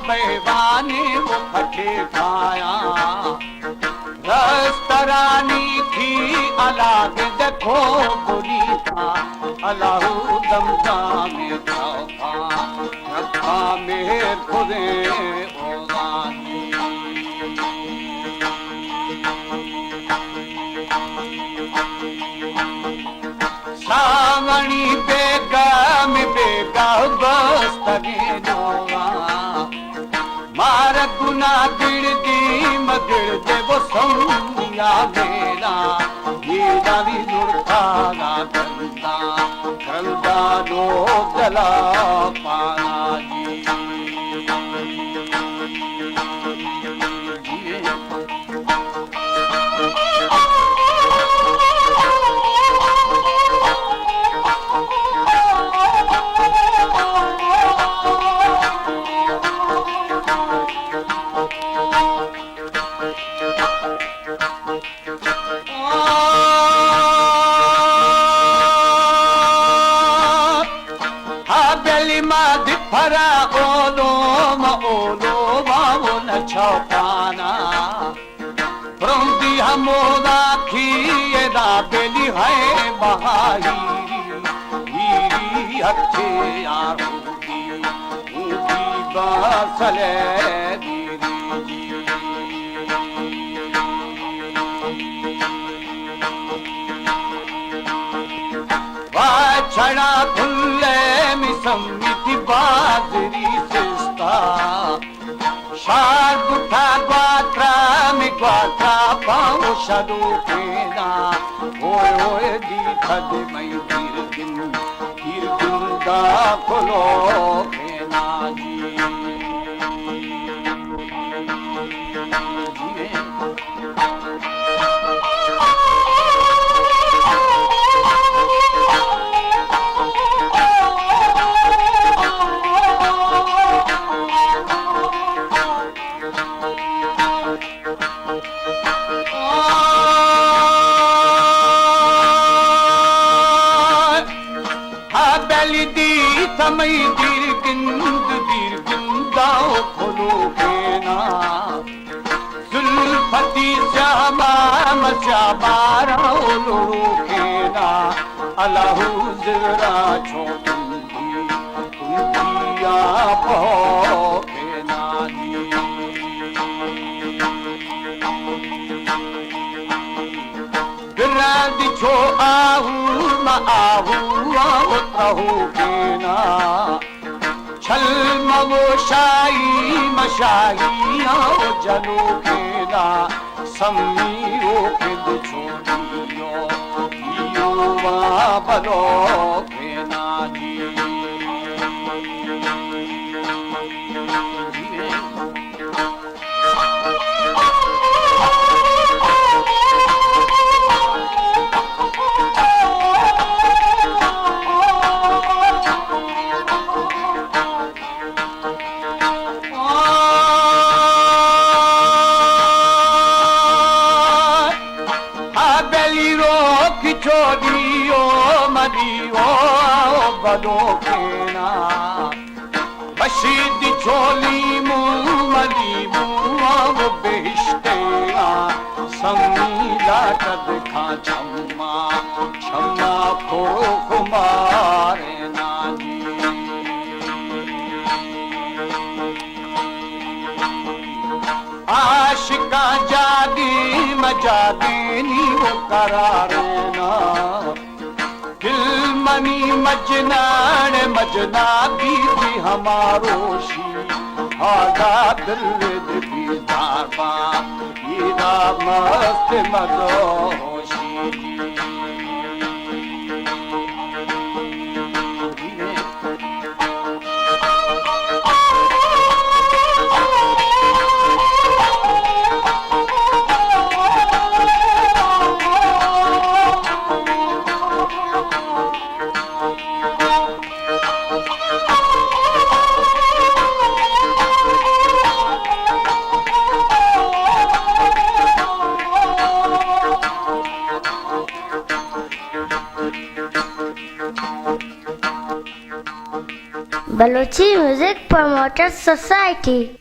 बेवानी वो फटे खाया रस्तरानी थी अलाग देखो बुरी था अलाहू दमदा में था रखा मेर खुदे ओगानी सावणी बेगा में बेगा बस्तगे नोवा मार गुना दिल दी मदिल दे वो संगिया मेरा ये दावी दुर्गा गंदा गंदा लो गला पाना जी फरा ओलो वावो न छपाना प्रोंदी हमोदा खिए दा बेली है बहाई हीरी अच्छे आरूदी ऊदी बासले दीदी जी वाछड़ा खुले मिसम्मिति बाजरी सिस्ता शार गुठा ग्वात्रा में ग्वात्रा पाओ शदो केना ओए ओए दी खद मई गिर दा खोलो केना जी समय दीर्घिंदाओ खोलो केना जुल्फती श्यामा मचाबाराओ लो केना अलाहू ज़रा छोटुंदी तुंदिया बहो केना दी छो आहू न आहू आओ त्रहू केना छल मवो शाही मशाही आओ जलो केना सम्मीरो किद छोड़ियो यो वा बलो केना जी छोड़ियो मरियो बदो केना बशीद झोली मुँह मली मुँह बेहिश्तेया समीला कद खा छम्मा छम्मा को कुमारे नानी का जागी मजागी नी वो करारे ना दिल मनी मजनान मजना बीती हमारो शी हादा दिल दी दाबा ईदा मस्त मदोशी Balochi Music Promoters Society